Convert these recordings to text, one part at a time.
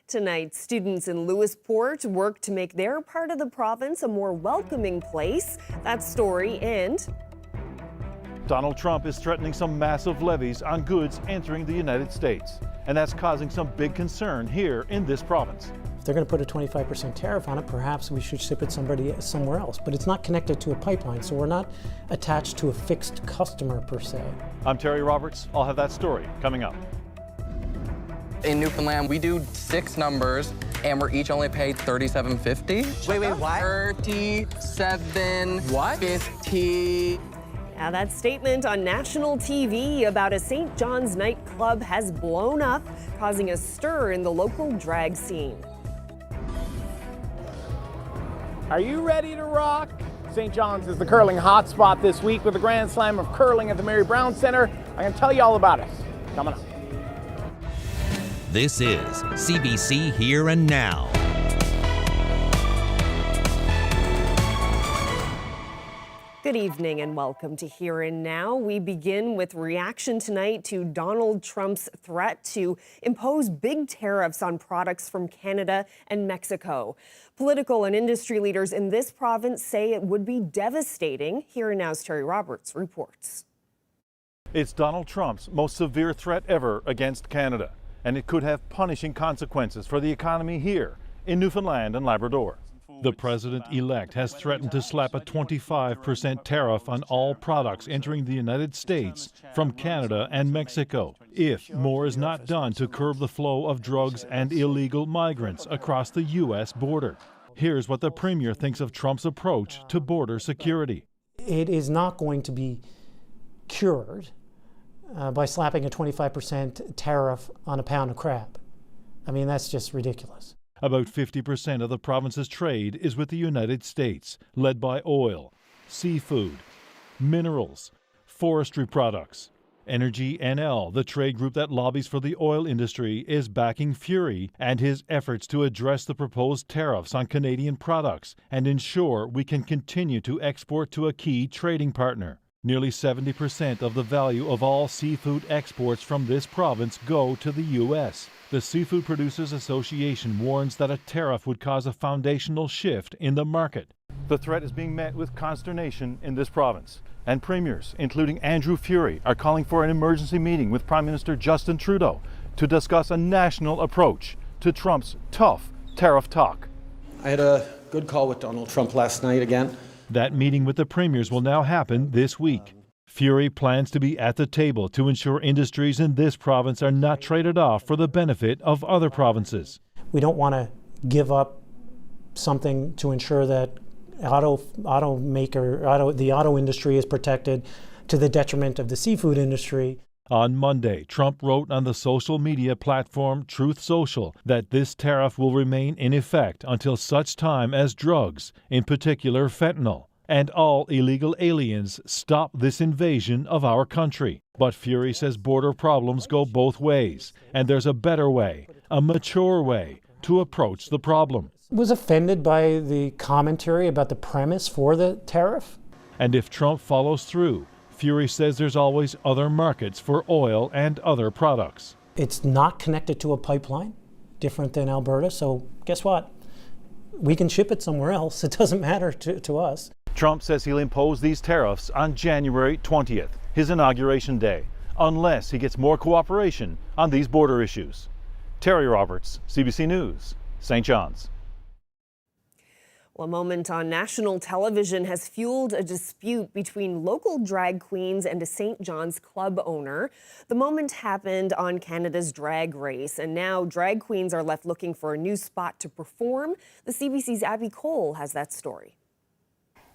Tonight, students in Lewisport work to make their part of the province a more welcoming place. That story and Donald Trump is threatening some massive levies on goods entering the United States, and that's causing some big concern here in this province. If they're going to put a 25% tariff on it, perhaps we should ship it somewhere else. But it's not connected to a pipeline, so we're not attached to a fixed customer per se. I'm Terry Roberts. I'll have that story coming up. In Newfoundland, we do 6 numbers, and we're each only paid $37.50. Wait, what? 37.50. Now that statement on national TV about a St. John's nightclub has blown up, causing a stir in the local drag scene. Are you ready to rock? St. John's is the curling hotspot this week with the Grand Slam of Curling at the Mary Brown Center. I'm going to tell you all about it. Coming up. This is CBC Here and Now. Good evening and welcome to Here and Now. We begin with reaction tonight to Donald Trump's threat to impose big tariffs on products from Canada and Mexico. Political and industry leaders in this province say it would be devastating. Here and Now's Terry Roberts reports. It's Donald Trump's most severe threat ever against Canada, and it could have punishing consequences for the economy here in Newfoundland and Labrador. The president-elect has threatened to slap a 25% tariff on all products entering the United States from Canada and Mexico, if more is not done to curb the flow of drugs and illegal migrants across the U.S. border. Here's what the Premier thinks of Trump's approach to border security. It is not going to be cured by slapping a 25% tariff on a pound of crab. I mean, that's just ridiculous. About 50% of the province's trade is with the United States, led by oil, seafood, minerals, forestry products. Energy NL, the trade group that lobbies for the oil industry, is backing Fury and his efforts to address the proposed tariffs on Canadian products and ensure we can continue to export to a key trading partner. Nearly 70% of the value of all seafood exports from this province go to the U.S. The Seafood Producers Association warns that a tariff would cause a foundational shift in the market. The threat is being met with consternation in this province, and premiers, including Andrew Furey, are calling for an emergency meeting with Prime Minister Justin Trudeau to discuss a national approach to Trump's tough tariff talk. I had a good call with Donald Trump last night again. That meeting with the premiers will now happen this week. Furey plans to be at the table to ensure industries in this province are not traded off for the benefit of other provinces. We don't want to give up something to ensure that the auto industry is protected to the detriment of the seafood industry. On Monday, Trump wrote on the social media platform Truth Social that this tariff will remain in effect until such time as drugs, in particular fentanyl, and all illegal aliens stop this invasion of our country. But Furey says border problems go both ways, and there's a better way, a mature way, to approach the problem. Was offended by the commentary about the premise for the tariff. And if Trump follows through, Furey says there's always other markets for oil and other products. It's not connected to a pipeline, different than Alberta, so guess what? We can ship it somewhere else. It doesn't matter to us. Trump says he'll impose these tariffs on January 20th, his inauguration day, unless he gets more cooperation on these border issues. Terry Roberts, CBC News, St. John's. Well, a moment on national television has fueled a dispute between local drag queens and a St. John's club owner. The moment happened on Canada's Drag Race, and now drag queens are left looking for a new spot to perform. The CBC's Abby Cole has that story.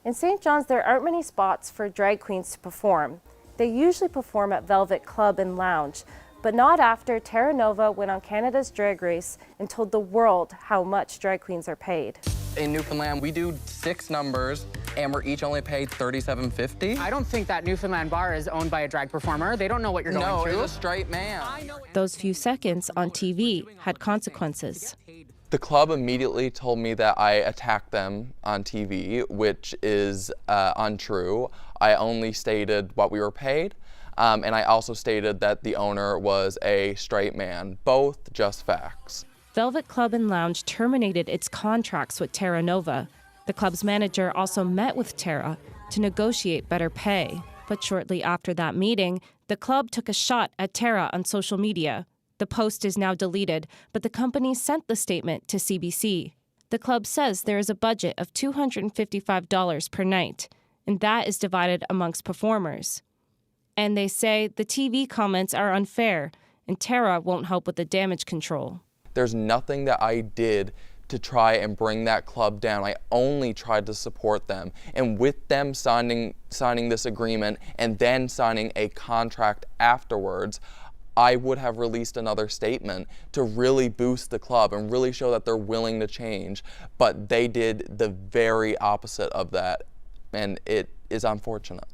In St. John's, there aren't many spots for drag queens to perform. They usually perform at Velvet Club and Lounge, but not after Terra Nova went on Canada's Drag Race and told the world how much drag queens are paid. In Newfoundland, we do 6 numbers, and we're each only paid $37.50. I don't think that Newfoundland bar is owned by a drag performer. They don't know what you're going through. No, it's a straight man. Those few seconds on TV had consequences. The club immediately told me that I attacked them on TV, which is untrue. I only stated what we were paid, and I also stated that the owner was a straight man, both just facts. Velvet Club and Lounge terminated its contracts with Terra Nova. The club's manager also met with Terra to negotiate better pay. But shortly after that meeting, the club took a shot at Terra on social media. The post is now deleted, but the company sent the statement to CBC. The club says there is a budget of $255 per night, and that is divided amongst performers. And they say the TV comments are unfair, and Terra won't help with the damage control. There's nothing that I did to try and bring that club down. I only tried to support them. And with them signing this agreement and then signing a contract afterwards, I would have released another statement to really boost the club and really show that they're willing to change. But they did the very opposite of that, and it is unfortunate.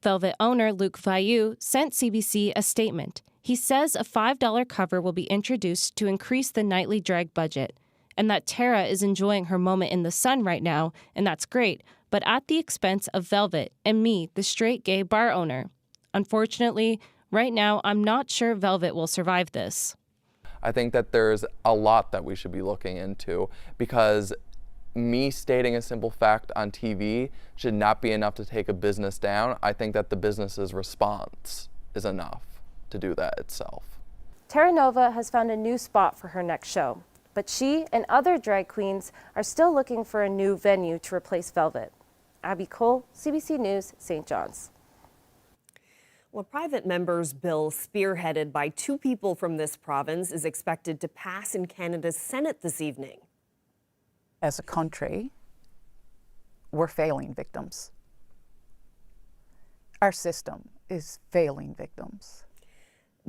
Velvet owner Luke Vailloux sent CBC a statement. He says a $5 cover will be introduced to increase the nightly drag budget, and that Terra is enjoying her moment in the sun right now, and that's great, but at the expense of Velvet and me, the straight gay bar owner. Unfortunately, right now, I'm not sure Velvet will survive this. I think that there's a lot that we should be looking into, because me stating a simple fact on TV should not be enough to take a business down. I think that the business's response is enough to do that itself. Terra Nova has found a new spot for her next show, but she and other drag queens are still looking for a new venue to replace Velvet. Abby Cole, CBC News, St. John's. Well, a private member's bill spearheaded by two people from this province is expected to pass in Canada's Senate this evening. As a country, we're failing victims. Our system is failing victims.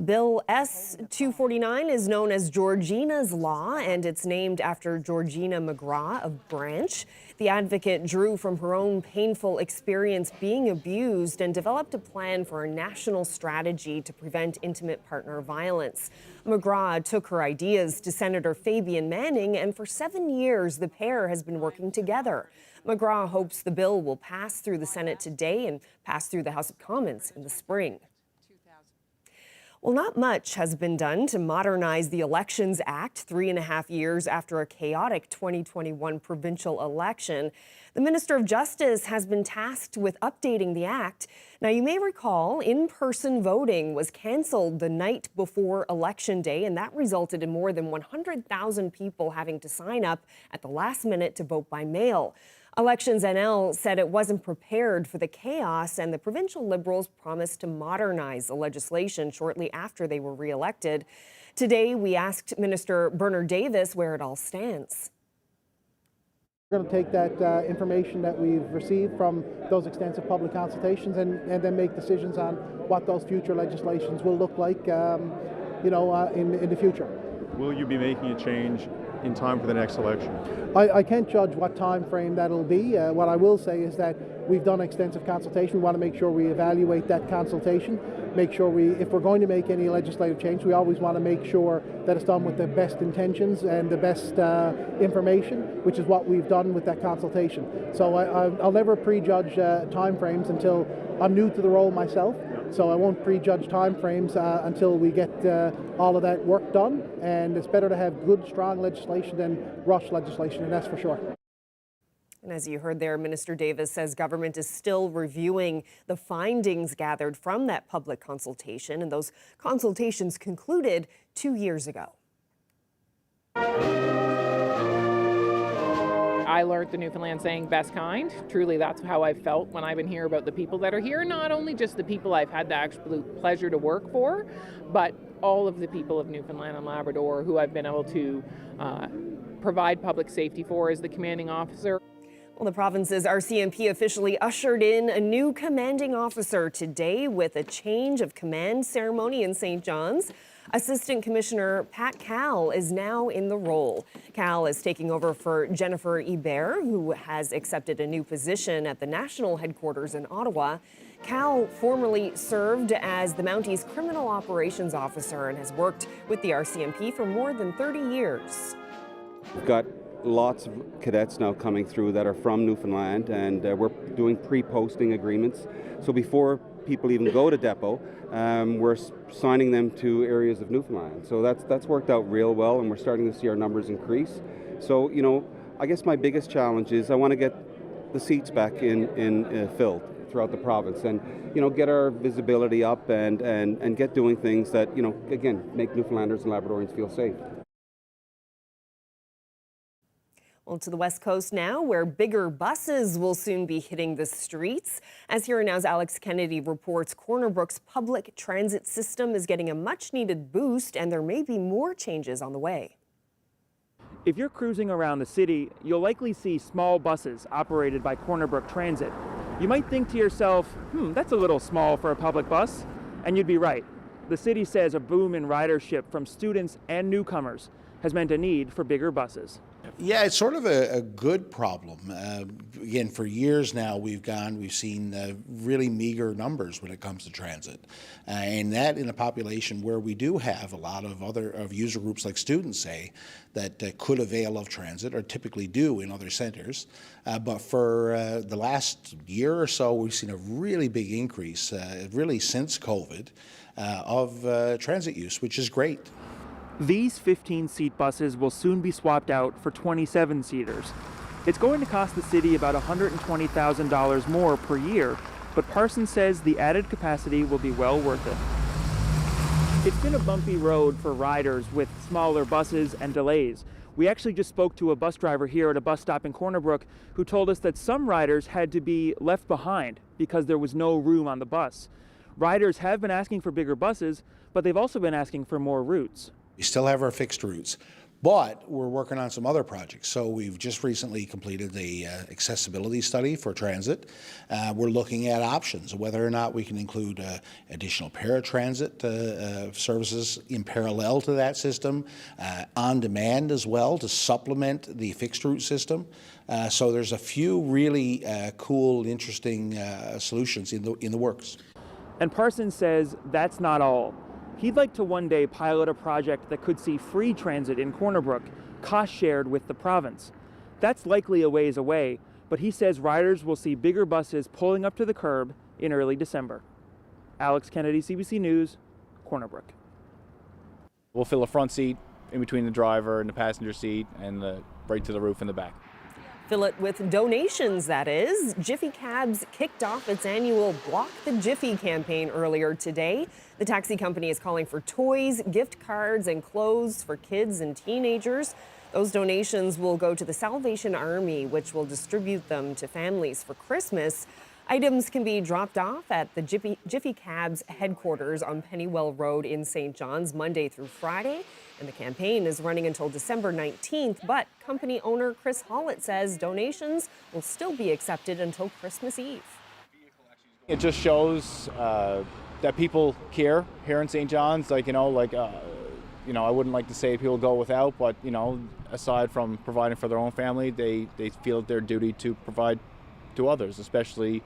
Bill S-249 is known as Georgina's Law, and it's named after Georgina McGrath of Branch. The advocate drew from her own painful experience being abused and developed a plan for a national strategy to prevent intimate partner violence. McGrath took her ideas to Senator Fabian Manning, and for 7 years, the pair has been working together. McGrath hopes the bill will pass through the Senate today and pass through the House of Commons in the spring. Well, not much has been done to modernize the Elections Act 3.5 years after a chaotic 2021 provincial election. The Minister of Justice has been tasked with updating the act. Now, you may recall in-person voting was canceled the night before Election Day, and that resulted in more than 100,000 people having to sign up at the last minute to vote by mail. Elections NL said it wasn't prepared for the chaos, and the provincial Liberals promised to modernize the legislation shortly after they were re-elected. Today, we asked Minister Bernard Davis where it all stands. We're going to take that information that we've received from those extensive public consultations and then make decisions on what those future legislations will look like in the future. Will you be making a change in time for the next election? I can't judge what time frame that'll be. What I will say is that we've done extensive consultation. We want to make sure we evaluate that consultation, make sure if we're going to make any legislative change, we always want to make sure that it's done with the best intentions and the best information, which is what we've done with that consultation. So I'll never prejudge time frames until I'm new to the role myself. So I won't prejudge time frames until we get all of that work done. And it's better to have good, strong legislation than rush legislation, and that's for sure. And as you heard there, Minister Davis says government is still reviewing the findings gathered from that public consultation, and those consultations concluded 2 years ago. I learned the Newfoundland saying best kind. Truly, that's how I felt when I've been here about the people that are here. Not only just the people I've had the absolute pleasure to work for, but all of the people of Newfoundland and Labrador who I've been able to provide public safety for as the commanding officer. Well, the province's RCMP officially ushered in a new commanding officer today with a change of command ceremony in St. John's. Assistant Commissioner Pat Cal is now in the role. Cal is taking over for Jennifer Hebert, who has accepted a new position at the national headquarters in Ottawa. Cal formerly served as the Mounties Criminal Operations Officer and has worked with the RCMP for more than 30 years. We've got lots of cadets now coming through that are from Newfoundland, and we're doing pre-posting agreements. So before people even go to depot, we're signing them to areas of Newfoundland. So that's worked out real well, and we're starting to see our numbers increase. So, you know, I guess my biggest challenge is I want to get the seats back in filled throughout the province, and, you know, get our visibility up and get doing things that, you know, again, make Newfoundlanders and Labradorians feel safe. Well, to the West Coast now, where bigger buses will soon be hitting the streets. As Here and Now's Alex Kennedy reports, Corner Brook's public transit system is getting a much-needed boost, and there may be more changes on the way. If you're cruising around the city, you'll likely see small buses operated by Corner Brook Transit. You might think to yourself, that's a little small for a public bus, and you'd be right. The city says a boom in ridership from students and newcomers has meant a need for bigger buses. Yeah, it's sort of a good problem. Again, for years now, we've seen really meager numbers when it comes to transit, and that in a population where we do have a lot of user groups like students, say, that could avail of transit, or typically do in other centres. But for the last year or so, we've seen a really big increase, really since COVID, of transit use, which is great. These 15-seat buses will soon be swapped out for 27-seaters. It's going to cost the city about $120,000 more per year, but Parsons says the added capacity will be well worth it. It's been a bumpy road for riders with smaller buses and delays. We actually just spoke to a bus driver here at a bus stop in Corner Brook who told us that some riders had to be left behind because there was no room on the bus. Riders have been asking for bigger buses, but they've also been asking for more routes. We still have our fixed routes, but we're working on some other projects. So we've just recently completed the accessibility study for transit. We're looking at options, whether or not we can include additional paratransit services in parallel to that system, on demand as well, to supplement the fixed route system. So there's a few really cool, interesting solutions in the works. And Parsons says that's not all. He'd like to one day pilot a project that could see free transit in Corner Brook, cost shared with the province. That's likely a ways away, but he says riders will see bigger buses pulling up to the curb in early December. Alex Kennedy, CBC News, Corner Brook. We'll fill a front seat in between the driver and the passenger seat, and right to the roof in the back. Fill it with donations, that is. Jiffy Cabs kicked off its annual Block the Jiffy campaign earlier today. The taxi company is calling for toys, gift cards, and clothes for kids and teenagers. Those donations will go to the Salvation Army, which will distribute them to families for Christmas. Items can be dropped off at the Jiffy Cabs headquarters on Pennywell Road in St. John's Monday through Friday. And the campaign is running until December 19th, but company owner Chris Hollett says donations will still be accepted until Christmas Eve. It just shows that people care here in St. John's. I wouldn't like to say people go without, but, aside from providing for their own family, they feel their duty to provide to others, especially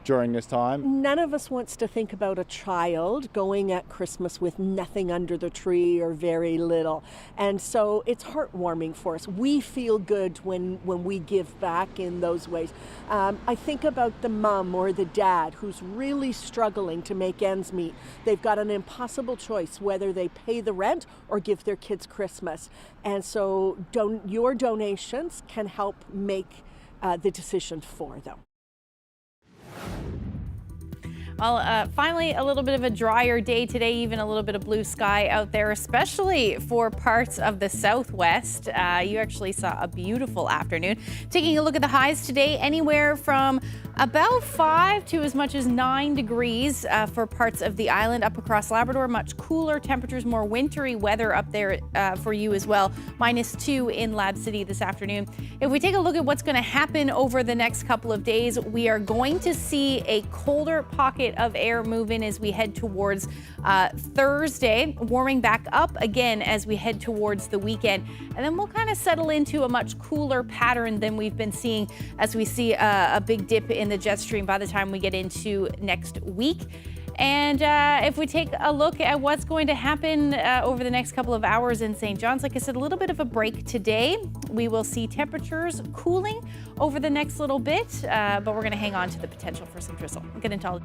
during this time. None of us wants to think about a child going at Christmas with nothing under the tree or very little. And so it's heartwarming for us. We feel good when we give back in those ways. I think about the mom or the dad who's really struggling to make ends meet. They've got an impossible choice whether they pay the rent or give their kids Christmas. And so your donations can help make the decision for them. Well, finally, a little bit of a drier day today, even a little bit of blue sky out there, especially for parts of the southwest. You actually saw a beautiful afternoon. Taking a look at the highs today, anywhere from about 5 to as much as 9 degrees for parts of the island. Up across Labrador, much cooler temperatures, more wintry weather up there for you as well. -2 in Lab City this afternoon. If we take a look at what's going to happen over the next couple of days, we are going to see a colder pocket of air move in as we head towards Thursday, warming back up again as we head towards the weekend. And then we'll kind of settle into a much cooler pattern than we've been seeing as we see a big dip in the jet stream by the time we get into next week. And if we take a look at what's going to happen over the next couple of hours in St. John's, like I said, a little bit of a break today. We will see temperatures cooling over the next little bit, but we're going to hang on to the potential for some drizzle. We'll get into all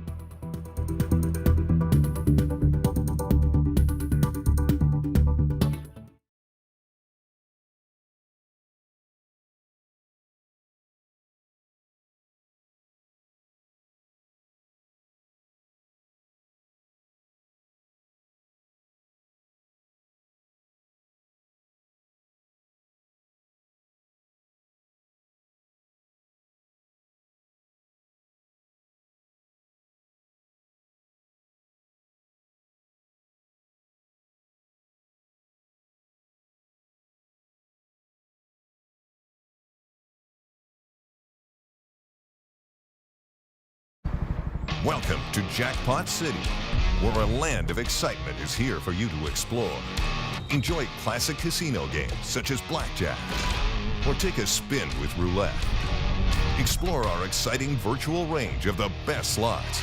Welcome to Jackpot City, where a land of excitement is here for you to explore. Enjoy classic casino games such as blackjack, or take a spin with roulette. Explore our exciting virtual range of the best slots.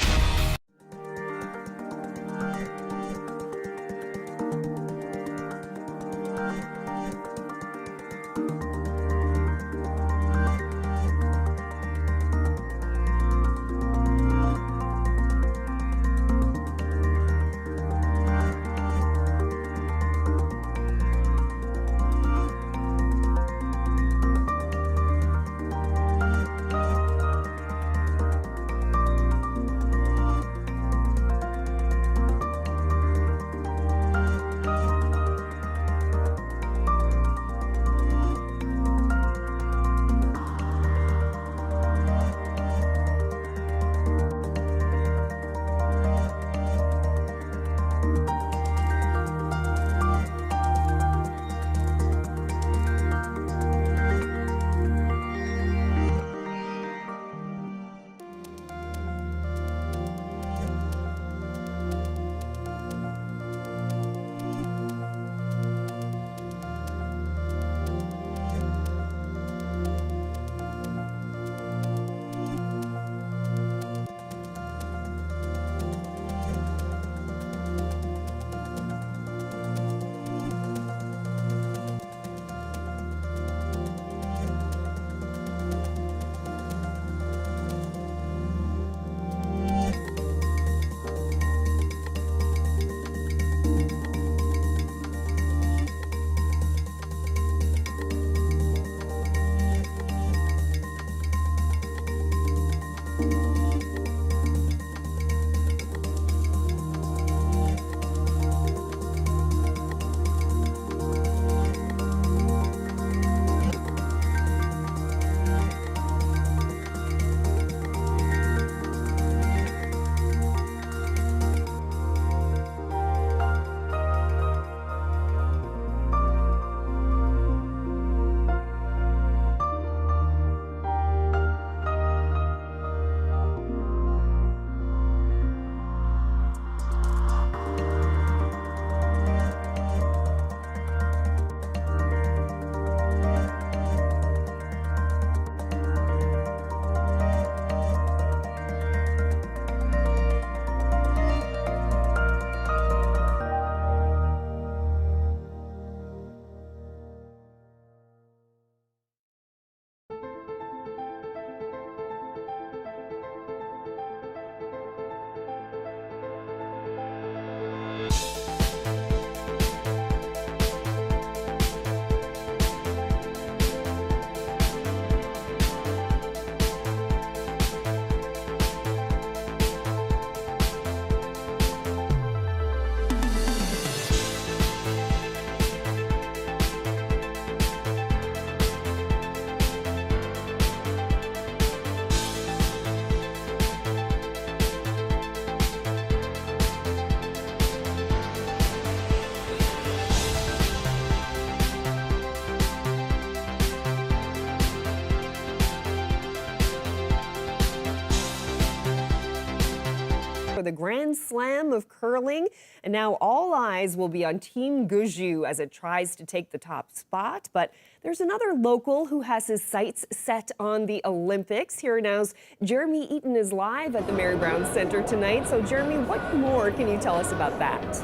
For the Grand Slam of curling, and now all eyes will be on Team Gushue as it tries to take the top spot. But there's another local who has his sights set on the Olympics. Here now's Jeremy Eaton is live at the Mary Brown Centre tonight. So Jeremy, what more can you tell us about that?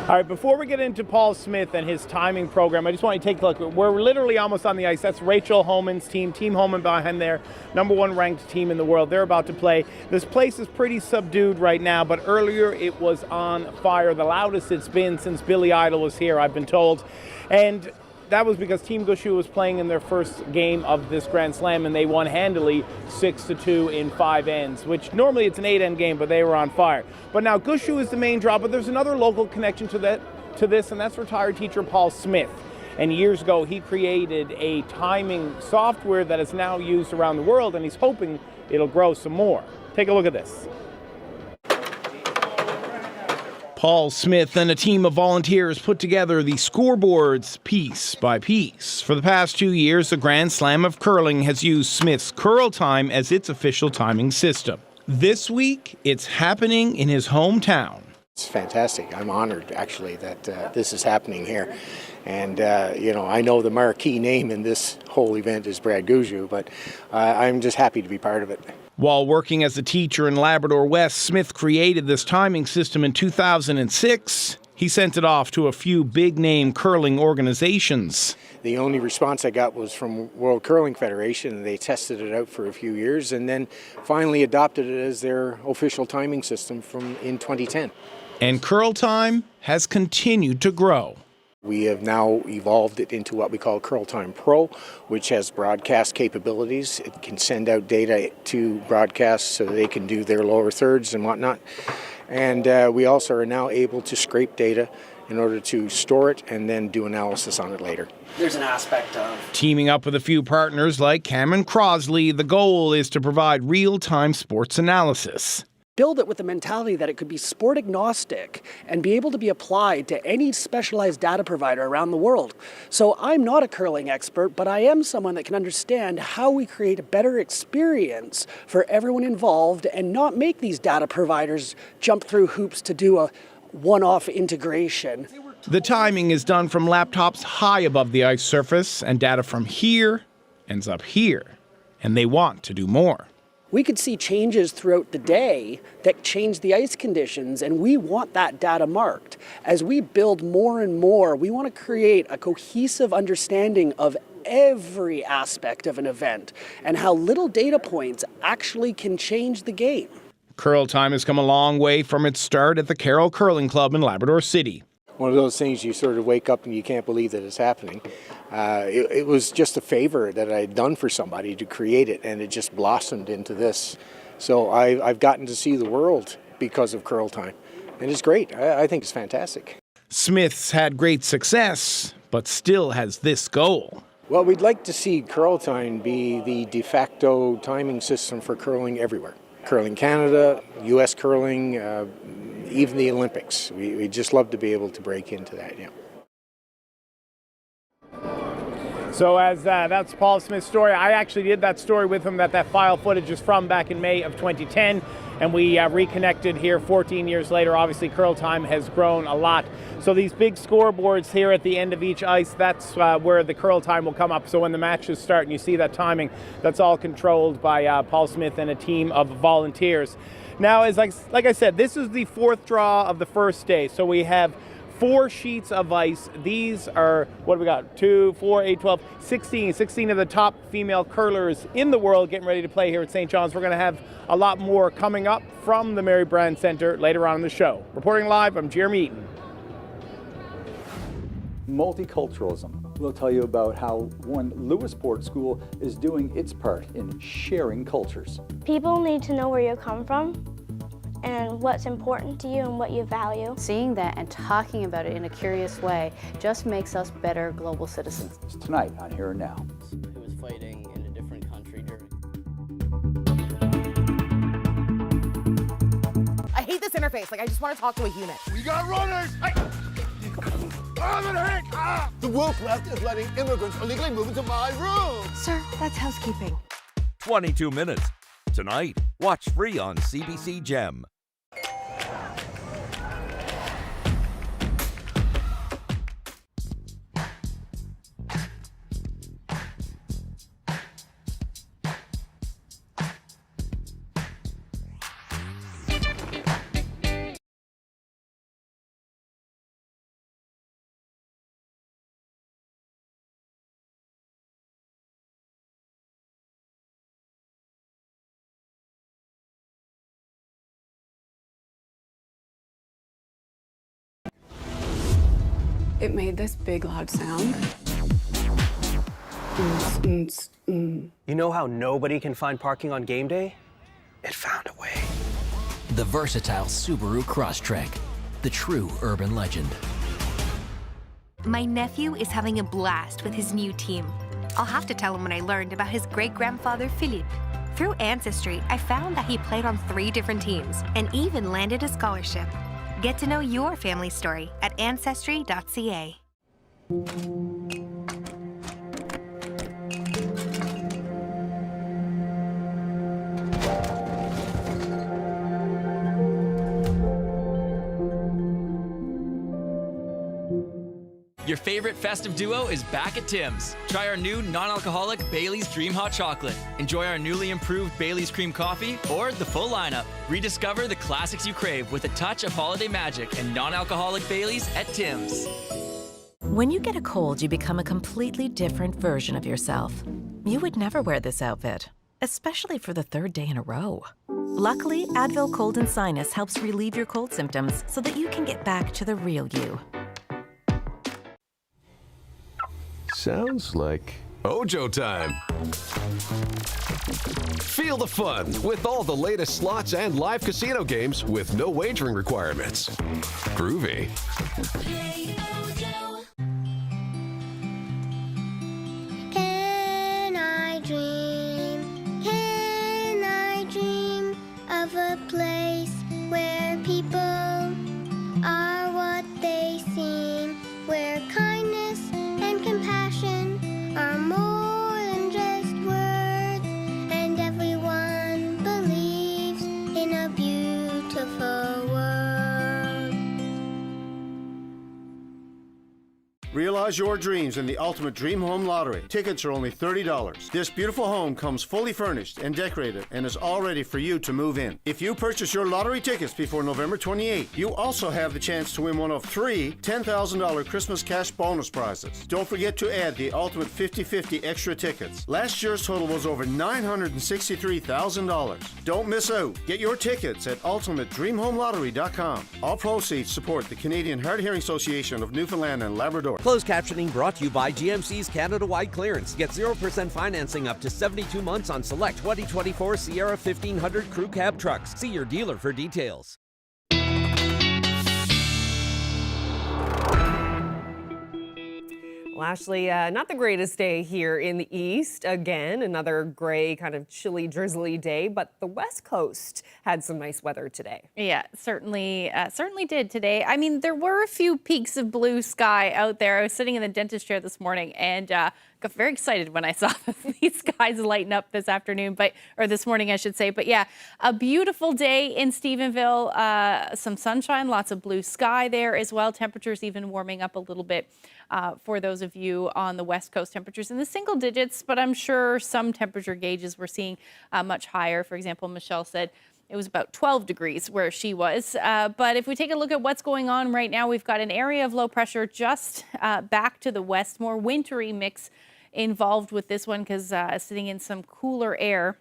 All right, before we get into Paul Smith and his timing program, I just want you to take a look. We're literally almost on the ice. That's Rachel Homan's team, Team Homan behind there, #1 ranked team in the world. They're about to play. This place is pretty subdued right now, but earlier it was on fire, the loudest it's been since Billy Idol was here, I've been told. And that was because Team Gushue was playing in their first game of this Grand Slam, and they won handily 6-2 in 5 ends, which normally it's an 8-end game, but they were on fire. But now Gushue is the main draw, but there's another local connection to this, and that's retired teacher Paul Smith. And years ago, he created a timing software that is now used around the world, and he's hoping it'll grow some more. Take a look at this. Paul Smith and a team of volunteers put together the scoreboards piece by piece. For the past 2 years, the Grand Slam of Curling has used Smith's Curl Time as its official timing system. This week, it's happening in his hometown. It's fantastic. I'm honored, actually, that this is happening here. And, I know the marquee name in this whole event is Brad Gouju, but I'm just happy to be part of it. While working as a teacher in Labrador West, Smith created this timing system in 2006. He sent it off to a few big-name curling organizations. The only response I got was from World Curling Federation, and they tested it out for a few years and then finally adopted it as their official timing system in 2010. And curl time has continued to grow. We have now evolved it into what we call Curl Time Pro, which has broadcast capabilities. It can send out data to broadcast so they can do their lower thirds and whatnot. And we also are now able to scrape data in order to store it and then do analysis on it later. There's an aspect of teaming up with a few partners like Cameron Crosley, the goal is to provide real-time sports analysis. Build it with the mentality that it could be sport agnostic and be able to be applied to any specialized data provider around the world. So I'm not a curling expert, but I am someone that can understand how we create a better experience for everyone involved and not make these data providers jump through hoops to do a one-off integration. The timing is done from laptops high above the ice surface, and data from here ends up here, and they want to do more. We could see changes throughout the day that change the ice conditions, and we want that data marked. As we build more and more, we want to create a cohesive understanding of every aspect of an event and how little data points actually can change the game. Curl time has come a long way from its start at the Carroll Curling Club in Labrador City. One of those things you sort of wake up and you can't believe that it's happening. It was just a favor that I had done for somebody to create it, and it just blossomed into this. So I've gotten to see the world because of Curl Time, and it's great. I think it's fantastic. Smith's had great success, but still has this goal. Well, we'd like to see Curl Time be the de facto timing system for curling everywhere. Curling Canada, U.S. curling, even the Olympics. We'd just love to be able to break into that, yeah. So as that's Paul Smith's story. I actually did that story with him that file footage is from back in May of 2010, and we reconnected here 14 years later. Obviously, curl time has grown a lot. So these big scoreboards here at the end of each ice, that's where the curl time will come up. So when the matches start and you see that timing, that's all controlled by Paul Smith and a team of volunteers. Now, as like I said, this is the fourth draw of the first day. So we have 4 sheets of ice. These are, what do we got? 2, 4, 8, 12, 16. 16 of the top female curlers in the world getting ready to play here at St. John's. We're going to have a lot more coming up from the Mary Brand Center later on in the show. Reporting live, I'm Jeremy Eaton. Multiculturalism. We'll tell you about how one Lewisport school is doing its part in sharing cultures. People need to know where you come from and what's important to you and what you value. Seeing that and talking about it in a curious way just makes us better global citizens. Tonight on Here and Now. Who was fighting in a different country during... I hate this interface. I just want to talk to a human. We got runners! The woke left is letting immigrants illegally move into my room. Sir, that's housekeeping. 22 minutes. Tonight, watch free on CBC Gem. It made this big, loud sound. You know how nobody can find parking on game day? It found a way. The versatile Subaru Crosstrek, the true urban legend. My nephew is having a blast with his new team. I'll have to tell him when I learned about his great-grandfather, Philippe. Through Ancestry, I found that he played on 3 different teams and even landed a scholarship. Get to know your family story at ancestry.ca. Your favorite festive duo is back at Tim's. Try our new non-alcoholic Bailey's Dream Hot Chocolate. Enjoy our newly improved Bailey's Cream Coffee or the full lineup. Rediscover the classics you crave with a touch of holiday magic and non-alcoholic Bailey's at Tim's. When you get a cold, you become a completely different version of yourself. You would never wear this outfit, especially for the third day in a row. Luckily, Advil Cold and Sinus helps relieve your cold symptoms so that you can get back to the real you. Sounds like Ojo time. Feel the fun with all the latest slots and live casino games with no wagering requirements. Groovy. Can I dream? Can I dream of a place where people are what they seem, where kindness and compassion are more than just words, and everyone believes in a beautiful world. Realize your dreams in the Ultimate Dream Home Lottery. Tickets are only $30. This beautiful home comes fully furnished and decorated and is all ready for you to move in. If you purchase your lottery tickets before November 28th, you also have the chance to win one of 3 $10,000 Christmas cash bonus prizes. Don't forget to add the Ultimate 50/50 extra tickets. Last year's total was over $963,000. Don't miss out. Get your tickets at ultimatedreamhomelottery.com. All proceeds support the Canadian Hard Hearing Association of Newfoundland and Labrador. Closed captioning brought to you by GMC's Canada-wide clearance. Get 0% financing up to 72 months on select 2024 Sierra 1500 crew cab trucks. See your dealer for details. Well, Ashley, not the greatest day here in the east. Again, another gray, kind of chilly, drizzly day, but the West Coast had some nice weather today. Yeah, certainly did today. I mean, there were a few peaks of blue sky out there. I was sitting in the dentist chair this morning and got very excited when I saw these skies lighten up this afternoon, or this morning, I should say. But yeah, a beautiful day in Stephenville. Some sunshine, lots of blue sky there as well. Temperatures even warming up a little bit for those of you on the West Coast. Temperatures in the single digits, but I'm sure some temperature gauges we're seeing much higher. For example, Michelle said it was about 12 degrees where she was. But if we take a look at what's going on right now, we've got an area of low pressure just back to the west, more wintry mix involved with this one because sitting in some cooler air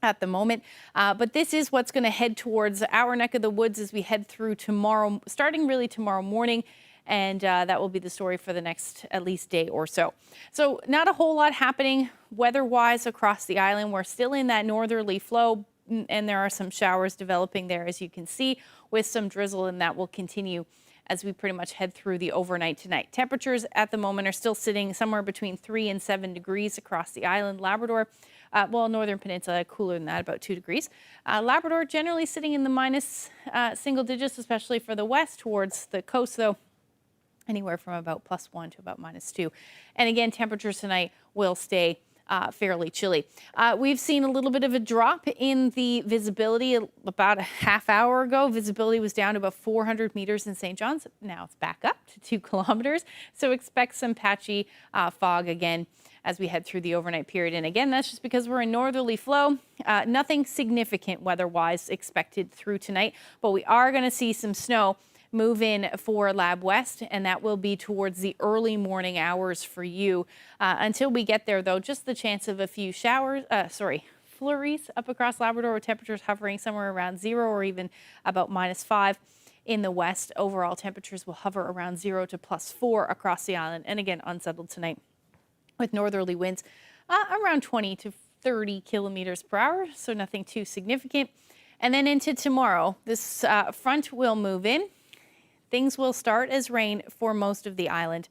at the moment. But this is what's going to head towards our neck of the woods as we head through tomorrow, starting really tomorrow morning. And that will be the story for the next at least day or so. So not a whole lot happening weather-wise across the island. We're still in that northerly flow, and there are some showers developing there, as you can see, with some drizzle, and that will continue as we pretty much head through the overnight tonight. Temperatures at the moment are still sitting somewhere between 3 and 7 degrees across the island. Labrador, Northern Peninsula, cooler than that, about 2 degrees. Labrador generally sitting in the minus single digits, especially for the west towards the coast, though. Anywhere from about +1 to about -2. And again, temperatures tonight will stay fairly chilly. We've seen a little bit of a drop in the visibility about a half hour ago. Visibility was down to about 400 meters in St. John's. Now it's back up to 2 kilometers. So expect some patchy fog again as we head through the overnight period. And again, that's just because we're in northerly flow. Nothing significant weather-wise expected through tonight, but we are going to see some snow move in for Lab West, and that will be towards the early morning hours for you. Until we get there, though, just the chance of a few flurries up across Labrador, with temperatures hovering somewhere around 0 or even about -5 in the west. Overall temperatures will hover around 0 to +4 across the island, and again, unsettled tonight with northerly winds around 20 to 30 kilometers per hour, so nothing too significant. And then into tomorrow, this front will move in. Things will start as rain for most of the island.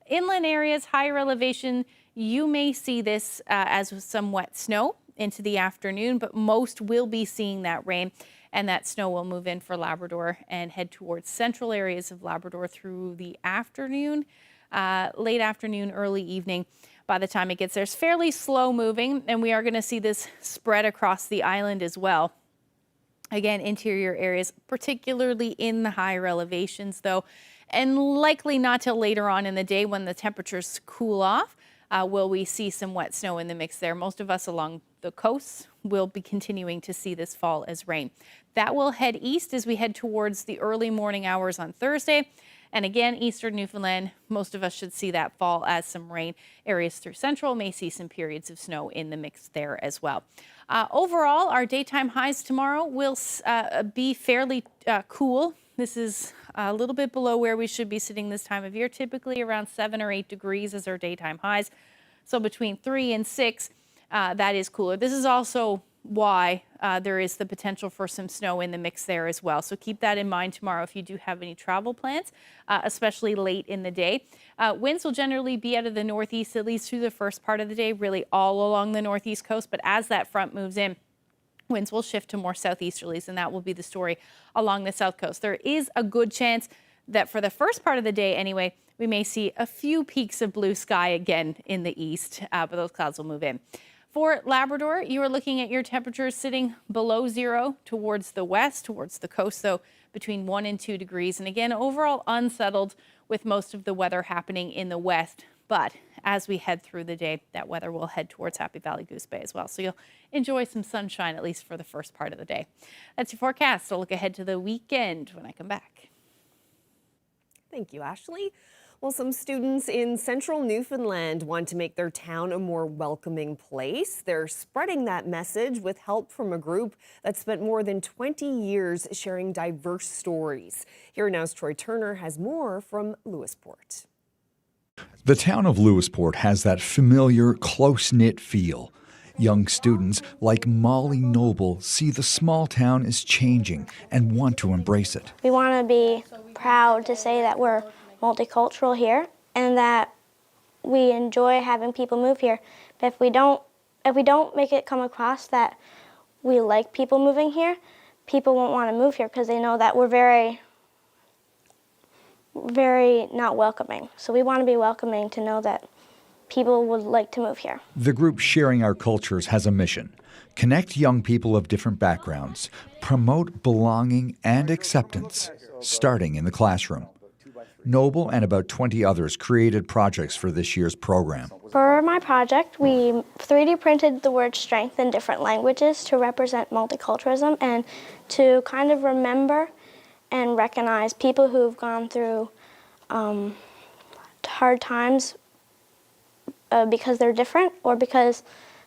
Inland areas, higher elevation, you may see this as some wet snow into the afternoon, but most will be seeing that rain, and that snow will move in for Labrador and head towards central areas of Labrador through the afternoon, late afternoon, early evening. By the time it gets there, it's fairly slow moving, and we are going to see this spread across the island as well. Again, interior areas, particularly in the higher elevations, though. And likely not till later on in the day when the temperatures cool off will we see some wet snow in the mix there. Most of us along the coast will be continuing to see this fall as rain. That will head east as we head towards the early morning hours on Thursday. And again, eastern Newfoundland, most of us should see that fall as some rain. Areas through central may see some periods of snow in the mix there as well. Overall, our daytime highs tomorrow will be fairly cool. This is a little bit below where we should be sitting this time of year, typically around 7 or 8 degrees as our daytime highs. So between 3 and 6, that is cooler. This is also why there is the potential for some snow in the mix there as well. So keep that in mind tomorrow if you do have any travel plans, especially late in the day. Winds will generally be out of the northeast, at least through the first part of the day, really all along the northeast coast. But as that front moves in, winds will shift to more southeasterlies, and that will be the story along the south coast. There is a good chance that for the first part of the day anyway, we may see a few peaks of blue sky again in the east, but those clouds will move in. For Labrador, you are looking at your temperatures sitting below zero towards the west, towards the coast, though, between 1 and 2 degrees. And again, overall unsettled with most of the weather happening in the west. But as we head through the day, that weather will head towards Happy Valley Goose Bay as well. So you'll enjoy some sunshine, at least for the first part of the day. That's your forecast. I'll look ahead to the weekend when I come back. Thank you, Ashley. Well, some students in central Newfoundland want to make their town a more welcoming place. They're spreading that message with help from a group that spent more than 20 years sharing diverse stories. Here Now's Troy Turner has more from Lewisport. The town of Lewisport has that familiar, close-knit feel. Young students like Molly Noble see the small town is changing and want to embrace it. We want to be proud to say that we're multicultural here and that we enjoy having people move here. But if we don't make it come across that we like people moving here, people won't want to move here because they know that we're very not welcoming. So we want to be welcoming to know that people would like to move here. The group Sharing Our Cultures has a mission: connect young people of different backgrounds, promote belonging and acceptance, starting in the classroom. Noble and about 20 others created projects for this year's program. For my project, we 3D printed the word strength in different languages to represent multiculturalism and to kind of remember and recognize people who've gone through hard times because they're different or because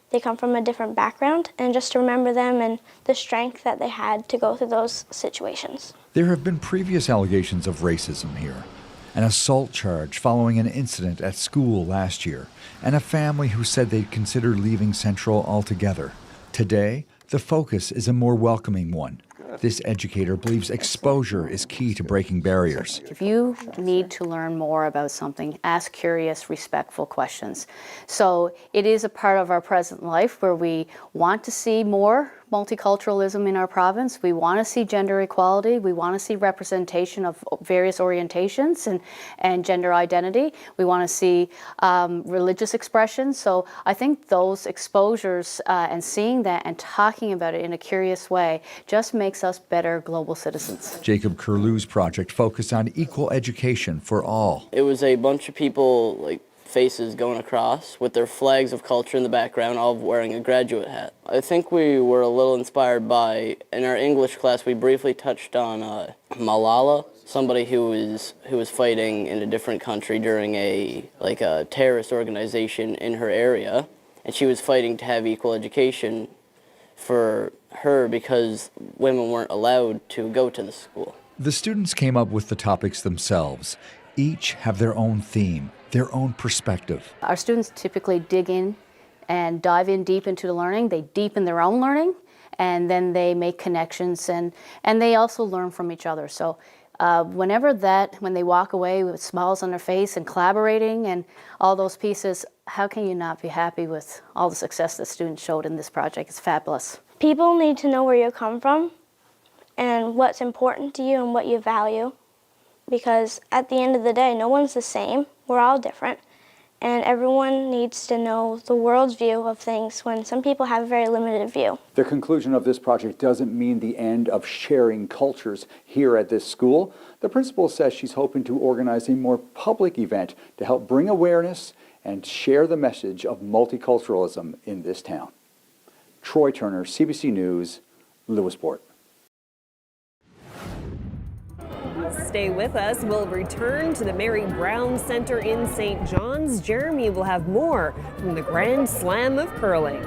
they come from a different background, and just to remember them and the strength that they had to go through those situations. There have been previous allegations of racism here. An assault charge following an incident at school last year, and a family who said they'd consider leaving Central altogether. Today, the focus is a more welcoming one. This educator believes exposure is key to breaking barriers. If you need to learn more about something, ask curious, respectful questions. So it is a part of our present life where we want to see more multiculturalism in our province. We want to see gender equality. We want to see representation of various orientations and gender identity. We want to see religious expression. So I think those exposures and seeing that and talking about it in a curious way just makes us better global citizens. Jacob Curlew's project focused on equal education for all. It was a bunch of people, like faces going across with their flags of culture in the background, all wearing a graduate hat. I think we were a little inspired by, in our English class, we briefly touched on Malala, somebody who was fighting in a different country during a terrorist organization in her area, and she was fighting to have equal education for her because women weren't allowed to go to the school. The students came up with the topics themselves. Each have their own theme, their own perspective. Our students typically dig in and dive in deep into the learning. They deepen their own learning, and then they make connections, and they also learn from each other. So when they walk away with smiles on their face and collaborating and all those pieces, how can you not be happy with all the success that students showed in this project? It's fabulous. People need to know where you come from and what's important to you and what you value. Because at the end of the day, no one's the same. We're all different. and everyone needs to know the world's view of things when some people have a very limited view. The conclusion of this project doesn't mean the end of sharing cultures here at this school. The principal says she's hoping to organize a more public event to help bring awareness and share the message of multiculturalism in this town. Troy Turner, CBC News, Lewisport. Stay with us. We'll return to the Mary Brown Center in St. John's. Jeremy will have more from the Grand Slam of Curling.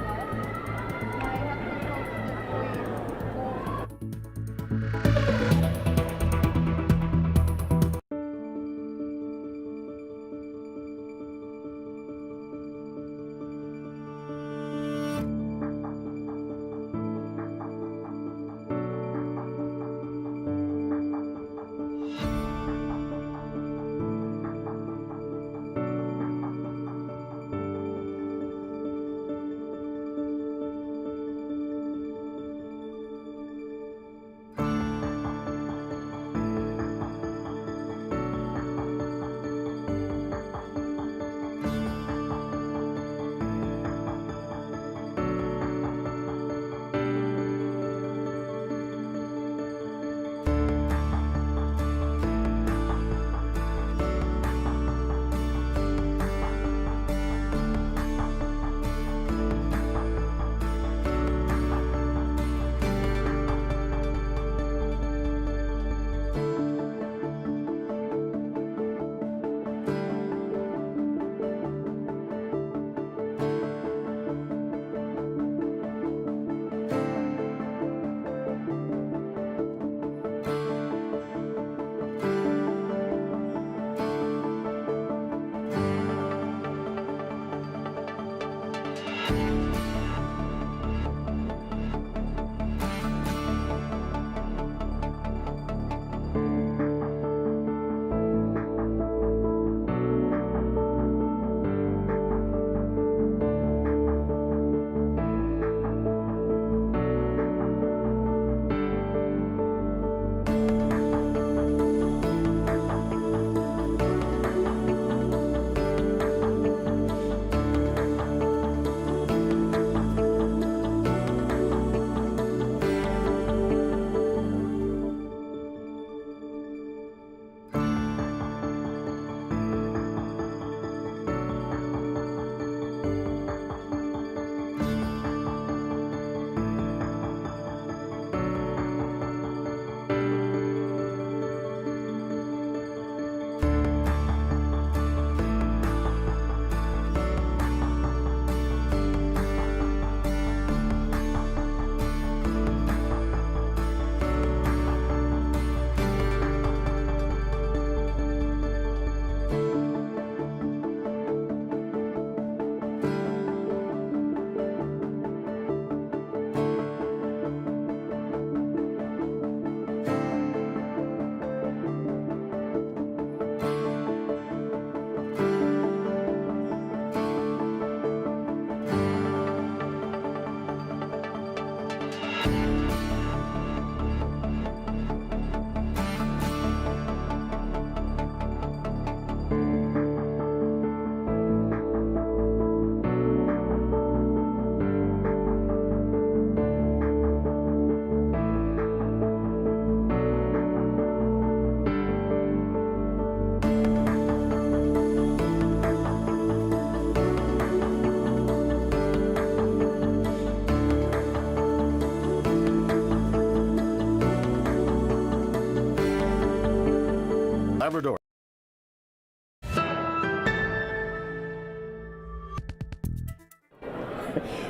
Labrador.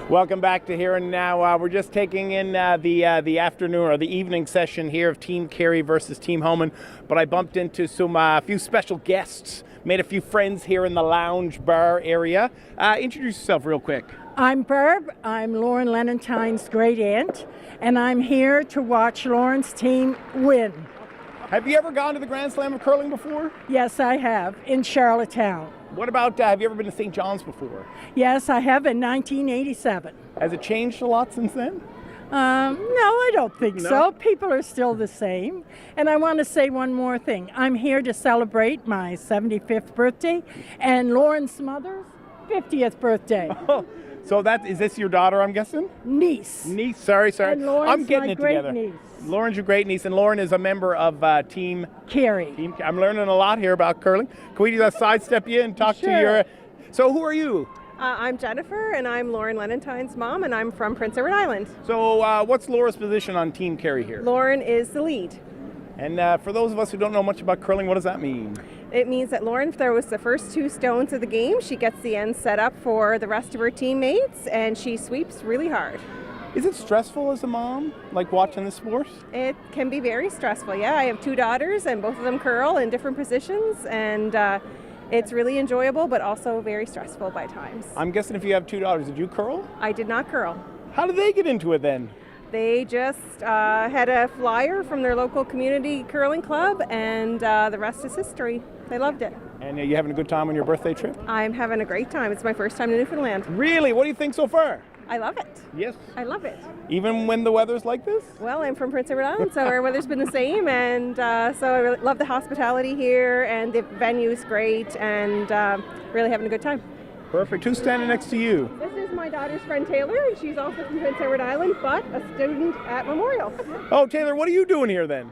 Welcome back to Here and Now. We're just taking in the afternoon or the evening session here of Team Carey versus Team Homan. But I bumped into a few special guests, made a few friends here in the lounge bar area. Introduce yourself real quick. I'm Barb. I'm Lauren Lenentine's great aunt, and I'm here to watch Lauren's team win. Have you ever gone to the Grand Slam of Curling before? Yes, I have, in Charlottetown. What about, have you ever been to St. John's before? Yes, I have in 1987. Has it changed a lot since then? No, I don't think so. People are still the same. And I want to say one more thing. I'm here to celebrate my 75th birthday and Lauren's mother's 50th birthday. So is this your daughter, I'm guessing? Niece. Niece, sorry. And Lauren's I'm getting my it great together. niece. Lauren's your great niece, and Lauren is a member of Team Carey. I'm learning a lot here about curling. Can we just sidestep you and talk to your... So who are you? I'm Jennifer, and I'm Lauren Lenentine's mom, and I'm from Prince Edward Island. So what's Laura's position on Team Carey here? Lauren is the lead. And for those of us who don't know much about curling, what does that mean? It means that Lauren throws the first 2 stones of the game. She gets the end set up for the rest of her teammates, and she sweeps really hard. Is it stressful as a mom, like watching the sport? It can be very stressful, yeah. I have 2 daughters, and both of them curl in different positions, and it's really enjoyable, but also very stressful by times. I'm guessing if you have 2 daughters, did you curl? I did not curl. How did they get into it then? They just had a flyer from their local community curling club, and the rest is history. They loved it. And you having a good time on your birthday trip? I'm having a great time. It's my first time in Newfoundland. Really? What do you think so far? I love it. Yes. I love it. Even when the weather's like this? Well, I'm from Prince Edward Island, so our weather's been the same, and so I really love the hospitality here, and the venue's great, and really having a good time. Perfect. Who's standing next to you? This is my daughter's friend Taylor, and she's also from Prince Edward Island, but a student at Memorial. Oh, Taylor, what are you doing here then?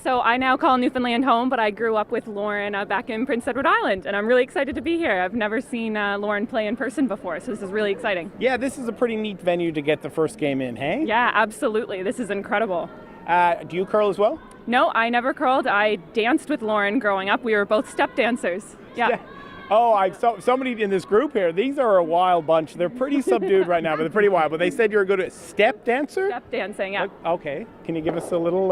So I now call Newfoundland home, but I grew up with Lauren back in Prince Edward Island, and I'm really excited to be here. I've never seen Lauren play in person before, so this is really exciting. Yeah, this is a pretty neat venue to get the first game in, hey? Yeah, absolutely. This is incredible. Do you curl as well? No, I never curled. I danced with Lauren growing up. We were both step dancers. Yeah. Oh, somebody in this group here, these are a wild bunch. They're pretty subdued right now, but they're pretty wild. But they said you're a good step dancer? Step dancing, yeah. Okay. Can you give us a little...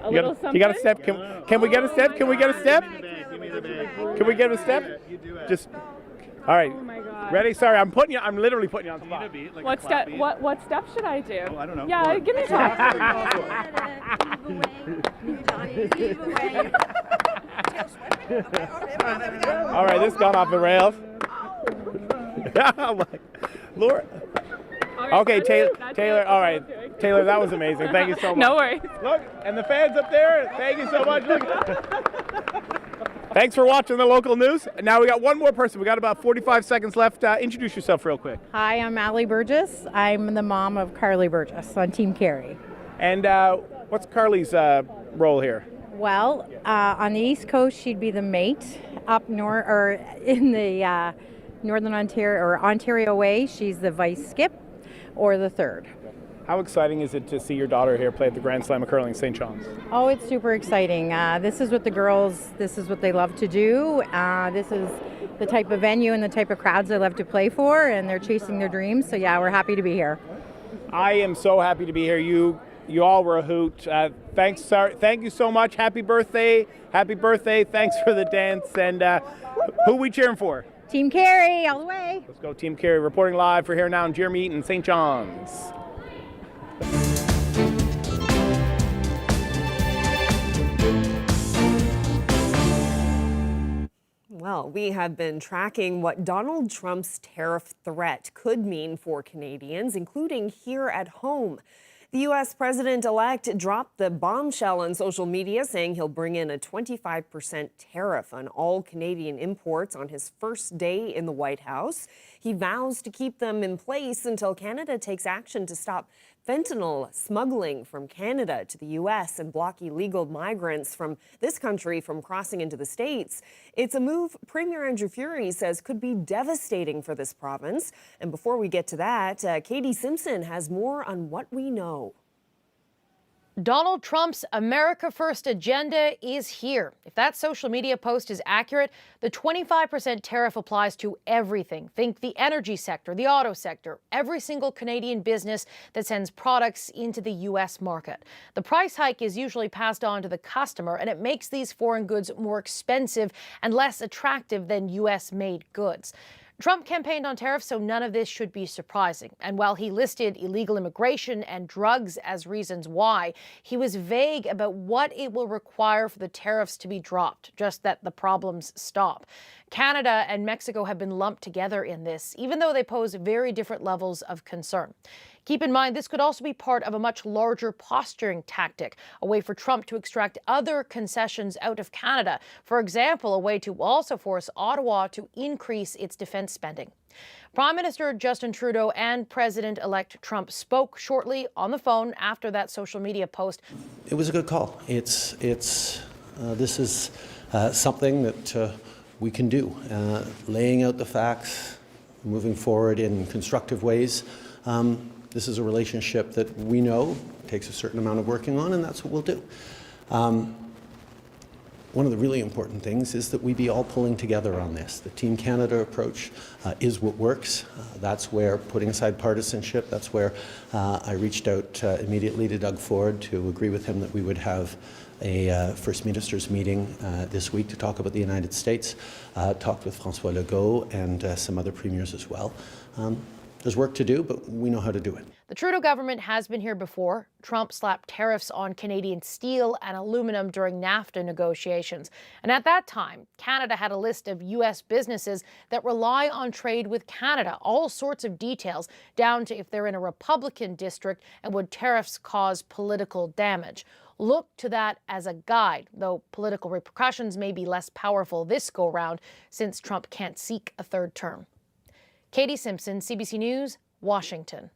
something? You got a step? Can we get a step? Can we get a step? Can we get a step? Just... All right. Oh my God. Ready? Sorry, I'm literally putting you on the spot. What step? What step should I do? I don't know. Yeah, give me a talk. All right, this got off the rails. Laura. Okay, Taylor. All right, Taylor, that was amazing. Thank you so much. No worries. Look, and the fans up there. Thank you so much. Look. Thanks for watching the local news. Now we got one more person. We got about 45 seconds left. Introduce yourself real quick. Hi, I'm Allie Burgess. I'm the mom of Carly Burgess on Team Carey. And what's Carly's role here? Well, on the East Coast, she'd be the mate. Up north, or in the Northern Ontario or Ontario way, she's the vice skip or the third. How exciting is it to see your daughter here play at the Grand Slam of Curling St. John's? Oh, it's super exciting. This is what the girls, this is what they love to do. This is the type of venue and the type of crowds they love to play for, and they're chasing their dreams. So yeah, we're happy to be here. I am so happy to be here. You all were a hoot. Thank you so much. Happy birthday. Happy birthday. Thanks for the dance. And who are we cheering for? Team Carey, all the way. Let's go, Team Carey. Reporting live for Here Now and Jeremy Eaton, St. John's. Well, we have been tracking what Donald Trump's tariff threat could mean for Canadians, including here at home. The U.S. president-elect dropped the bombshell on social media, saying he'll bring in a 25% tariff on all Canadian imports on his first day in the White House. He vows to keep them in place until Canada takes action to stop fentanyl smuggling from Canada to the U.S. and block illegal migrants from this country from crossing into the States. It's a move Premier Andrew Furey says could be devastating for this province. And before we get to that, Katie Simpson has more on what we know. Donald Trump's America First agenda is here. If that social media post is accurate, the 25% tariff applies to everything. Think the energy sector, the auto sector, every single Canadian business that sends products into the U.S. market. The price hike is usually passed on to the customer, and it makes these foreign goods more expensive and less attractive than U.S.-made goods. Trump campaigned on tariffs, so none of this should be surprising. And while he listed illegal immigration and drugs as reasons why, he was vague about what it will require for the tariffs to be dropped, just that the problems stop. Canada and Mexico have been lumped together in this, even though they pose very different levels of concern. Keep in mind, this could also be part of a much larger posturing tactic, a way for Trump to extract other concessions out of Canada. For example, a way to also force Ottawa to increase its defense spending. Prime Minister Justin Trudeau and President-elect Trump spoke shortly on the phone after that social media post. It was a good call. This is something that we can do, laying out the facts, moving forward in constructive ways. This is a relationship that we know takes a certain amount of working on, and that's what we'll do. One of the really important things is that we be all pulling together on this. The Team Canada approach is what works. That's where, putting aside partisanship, that's where I reached out immediately to Doug Ford to agree with him that we would have a First Ministers meeting this week to talk about the United States. Talked with François Legault and some other premiers as well. There's work to do, but we know how to do it. The Trudeau government has been here before. Trump slapped tariffs on Canadian steel and aluminum during NAFTA negotiations. And at that time, Canada had a list of U.S. businesses that rely on trade with Canada, all sorts of details, down to if they're in a Republican district and would tariffs cause political damage. Look to that as a guide, though political repercussions may be less powerful this go-round since Trump can't seek a third term. Katie Simpson, CBC News, Washington.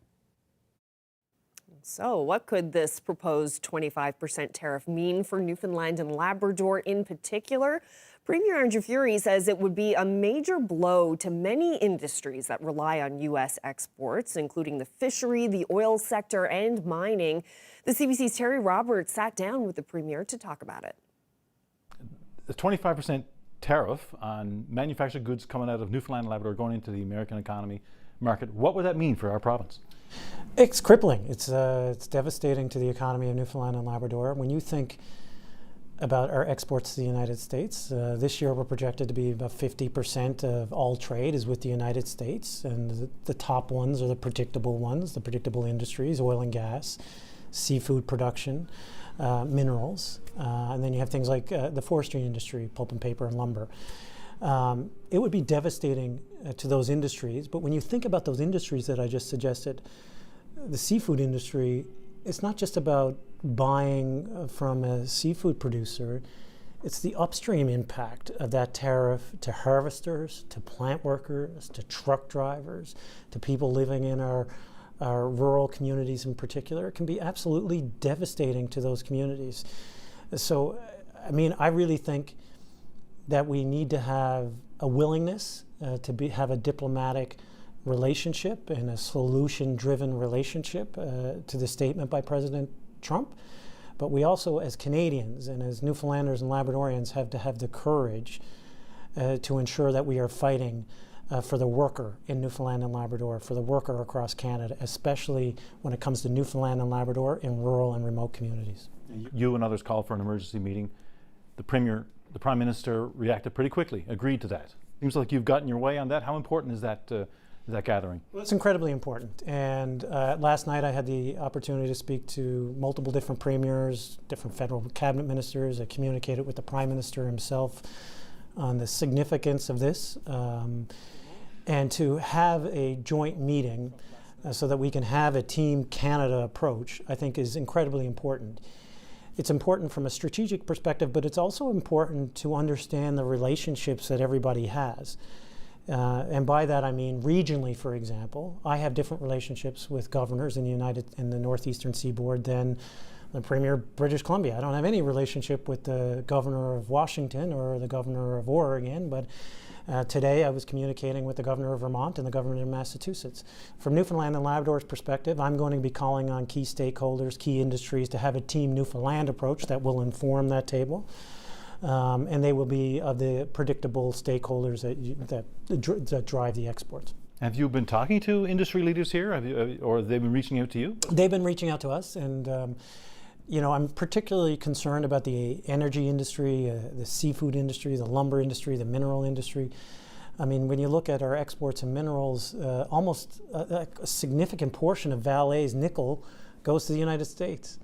So what could this proposed 25% tariff mean for Newfoundland and Labrador in particular? Premier Andrew Furey says it would be a major blow to many industries that rely on U.S. exports, including the fishery, the oil sector, and mining. The CBC's Terry Roberts sat down with the Premier to talk about it. The 25% tariff on manufactured goods coming out of Newfoundland and Labrador going into the American economy market, what would that mean for our province? It's crippling. It's devastating to the economy of Newfoundland and Labrador. When you think about our exports to the United States, this year we're projected to be about 50% of all trade is with the United States, and the top ones are the predictable industries, oil and gas, seafood production, minerals, and then you have things like the forestry industry, pulp and paper and lumber. It would be devastating to those industries, but when you think about those industries that I just suggested, the seafood industry, it's not just about buying from a seafood producer, it's the upstream impact of that tariff to harvesters, to plant workers, to truck drivers, to people living in our rural communities in particular. It can be absolutely devastating to those communities. So, I mean, I really think that we need to have a willingness to have a diplomatic relationship and a solution-driven relationship to the statement by President Trump. But we also, as Canadians and as Newfoundlanders and Labradorians, have to have the courage to ensure that we are fighting for the worker in Newfoundland and Labrador, for the worker across Canada, especially when it comes to Newfoundland and Labrador in rural and remote communities. You and others called for an emergency meeting. The Premier, the Prime Minister reacted pretty quickly, agreed to that. Seems like you've gotten your way on that. How important is that gathering? Well, it's incredibly important. And last night I had the opportunity to speak to multiple different premiers, different federal cabinet ministers. I communicated with the Prime Minister himself on the significance of this. And to have a joint meeting so that we can have a Team Canada approach, I think is incredibly important. It's important from a strategic perspective, but it's also important to understand the relationships that everybody has. And by that I mean regionally, for example. I have different relationships with governors in the Northeastern Seaboard than the Premier of British Columbia. I don't have any relationship with the Governor of Washington or the Governor of Oregon, but today I was communicating with the Governor of Vermont and the Governor of Massachusetts. From Newfoundland and Labrador's perspective, I'm going to be calling on key stakeholders, key industries to have a Team Newfoundland approach that will inform that table. And they will be of the predictable stakeholders that drive the exports. Have you been talking to industry leaders here, or have they been reaching out to you? They've been reaching out to us, and you know, I'm particularly concerned about the energy industry, the seafood industry, the lumber industry, the mineral industry. I mean, when you look at our exports and minerals, almost a significant portion of Vale's nickel goes to the United States.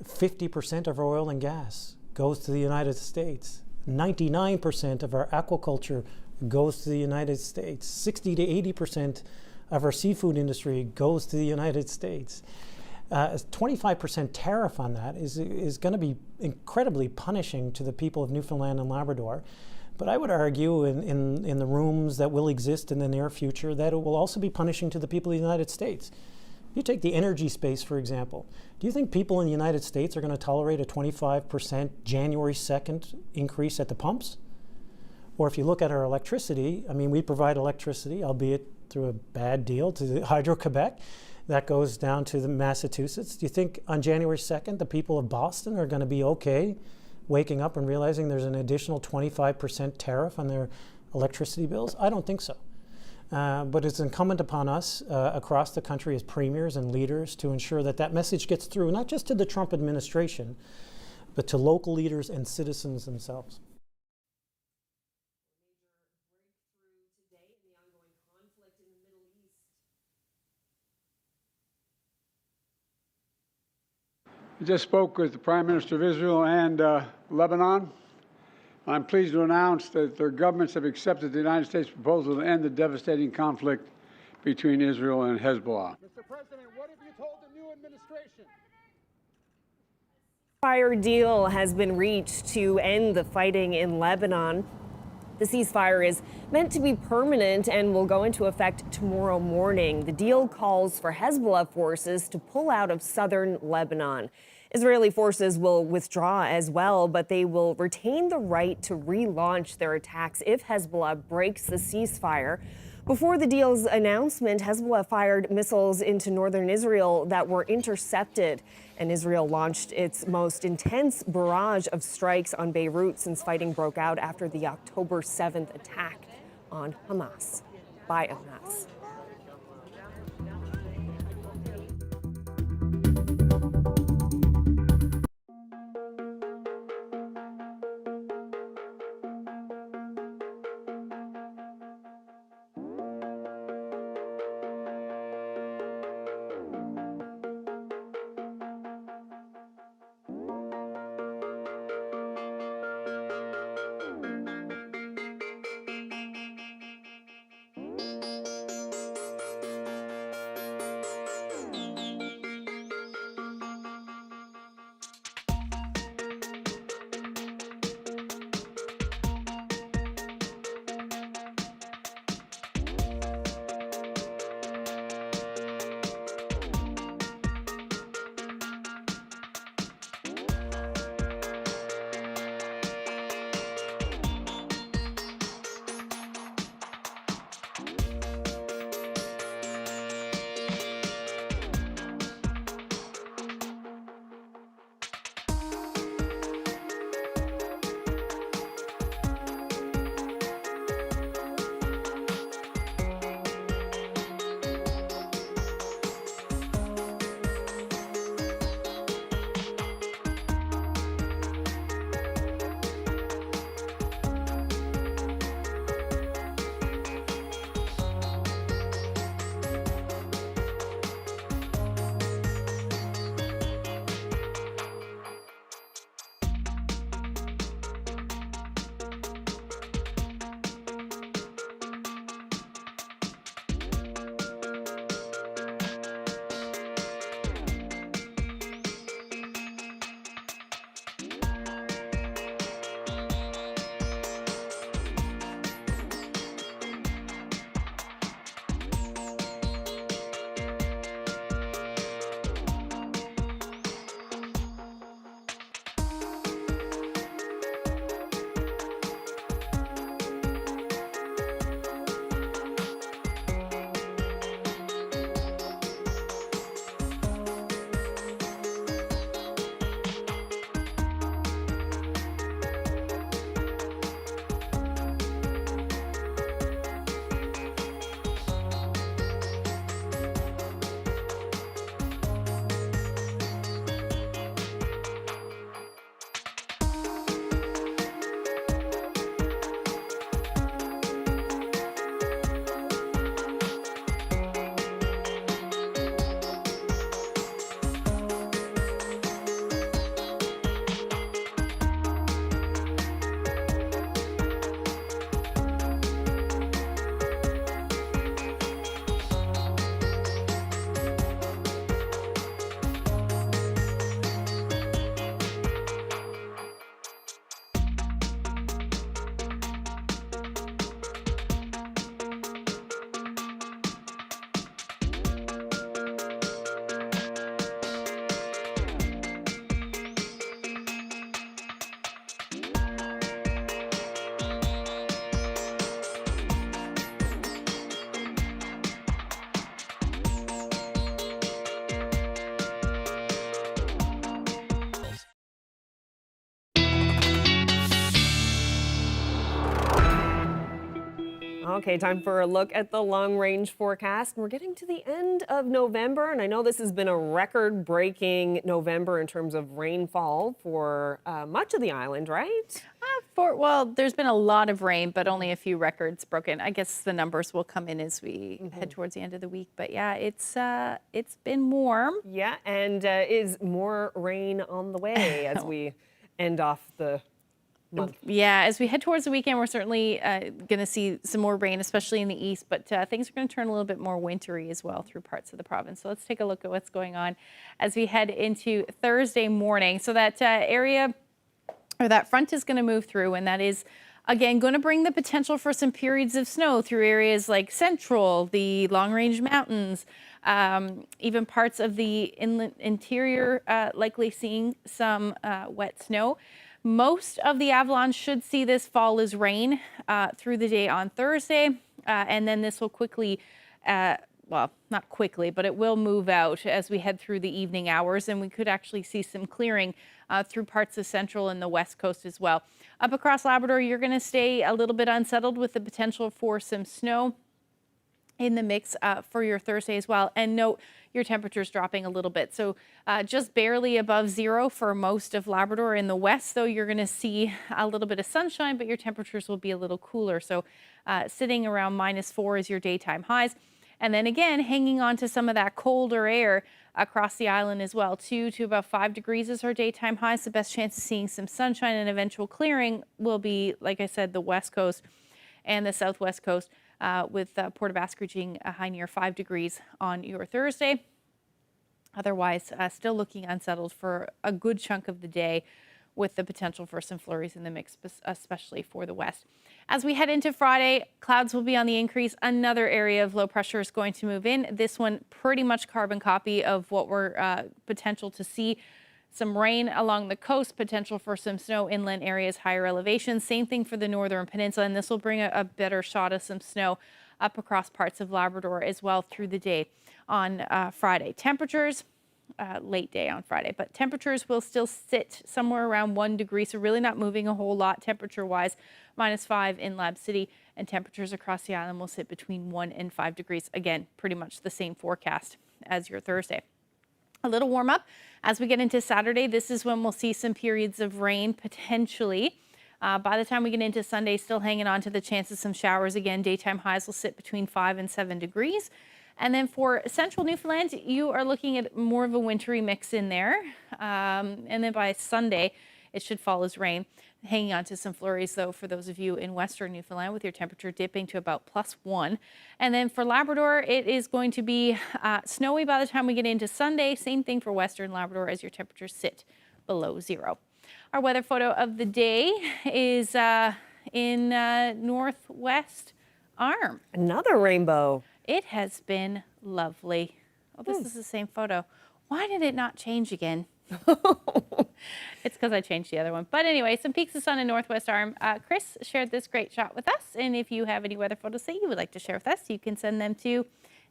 50% of our oil and gas goes to the United States. 99% of our aquaculture goes to the United States. 60 to 80% of our seafood industry goes to the United States. A 25% tariff on that is going to be incredibly punishing to the people of Newfoundland and Labrador. But I would argue in the rooms that will exist in the near future that it will also be punishing to the people of the United States. You take the energy space, for example. Do you think people in the United States are going to tolerate a 25% January 2nd increase at the pumps? Or if you look at our electricity, I mean, we provide electricity, albeit through a bad deal, to Hydro-Quebec. That goes down to the Massachusetts. Do you think on January 2nd, the people of Boston are going to be okay waking up and realizing there's an additional 25% tariff on their electricity bills? I don't think so. But it's incumbent upon us across the country as premiers and leaders to ensure that that message gets through, not just to the Trump administration, but to local leaders and citizens themselves. I just spoke with the Prime Minister of Israel and Lebanon. I'm pleased to announce that their governments have accepted the United States proposal to end the devastating conflict between Israel and Hezbollah. Mr. President, what have you told the new administration? Ceasefire deal has been reached to end the fighting in Lebanon. The ceasefire is meant to be permanent and will go into effect tomorrow morning. The deal calls for Hezbollah forces to pull out of southern Lebanon. Israeli forces will withdraw as well, but they will retain the right to relaunch their attacks if Hezbollah breaks the ceasefire. Before the deal's announcement, Hezbollah fired missiles into northern Israel that were intercepted, and Israel launched its most intense barrage of strikes on Beirut since fighting broke out after the October 7th attack on Hamas by Hamas. Okay, time for a look at the long-range forecast. We're getting to the end of November, and I know this has been a record-breaking November in terms of rainfall for much of the island, right? Well, there's been a lot of rain, but only a few records broken. I guess the numbers will come in as we head towards the end of the week. But yeah, it's been warm. Yeah, and is more rain on the way as we end off the month. Yeah, as we head towards the weekend, we're certainly going to see some more rain, especially in the east, but things are going to turn a little bit more wintry as well through parts of the province. So let's take a look at what's going on as we head into Thursday morning. So that area, or that front, is going to move through, and that is, again, going to bring the potential for some periods of snow through areas like Central, the Long-Range Mountains, even parts of the inland interior, likely seeing some wet snow. Most of the avalanche should see this fall as rain through the day on Thursday, and then this will quickly, well, not quickly, but it will move out as we head through the evening hours, and we could actually see some clearing through parts of Central and the West Coast as well. Up across Labrador, you're going to stay a little bit unsettled with the potential for some snow in the mix for your Thursday as well. And note your temperatures dropping a little bit. So just barely above zero for most of Labrador. In the west, though, you're going to see a little bit of sunshine, but your temperatures will be a little cooler. So sitting around -4 is your daytime highs. And then again, hanging on to some of that colder air across the island as well. 2 to about 5 degrees is our daytime highs. The best chance of seeing some sunshine and eventual clearing will be, like I said, the west coast and the southwest coast, with Port aux Basques reaching a high near 5 degrees on your Thursday. Otherwise, still looking unsettled for a good chunk of the day, with the potential for some flurries in the mix, especially for the west. As we head into Friday, clouds will be on the increase. Another area of low pressure is going to move in. This one pretty much carbon copy of what we're potential to see. Some rain along the coast, potential for some snow inland areas, higher elevations. Same thing for the northern peninsula, and this will bring a better shot of some snow up across parts of Labrador as well through the day on Friday. Temperatures, late day on Friday, but temperatures will still sit somewhere around 1 degree, so really not moving a whole lot temperature-wise. -5 in Lab City, and temperatures across the island will sit between 1 and 5 degrees. Again, pretty much the same forecast as your Thursday. A little warm up as we get into Saturday. This is when we'll see some periods of rain potentially. By the time we get into Sunday, still hanging on to the chance of some showers. Again, daytime highs will sit between 5 and 7 degrees. And then for central Newfoundland, you are looking at more of a wintry mix in there. And then by Sunday, it should fall as rain. Hanging on to some flurries, though, for those of you in western Newfoundland, with your temperature dipping to about +1. And then for Labrador, it is going to be snowy by the time we get into Sunday. Same thing for western Labrador as your temperatures sit below 0. Our weather photo of the day is in Northwest Arm. Another rainbow. It has been lovely. Oh, this is the same photo. Why did it not change again? It's because I changed the other one. But anyway, some peaks of sun in Northwest Arm. Chris shared this great shot with us. And if you have any weather photos that you would like to share with us, you can send them to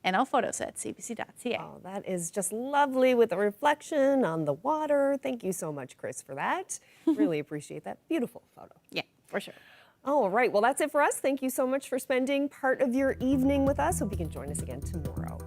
nlphotos@cbc.ca. Oh, that is just lovely with the reflection on the water. Thank you so much, Chris, for that. Really appreciate that beautiful photo. Yeah, for sure. All right, well, that's it for us. Thank you so much for spending part of your evening with us. Hope you can join us again tomorrow.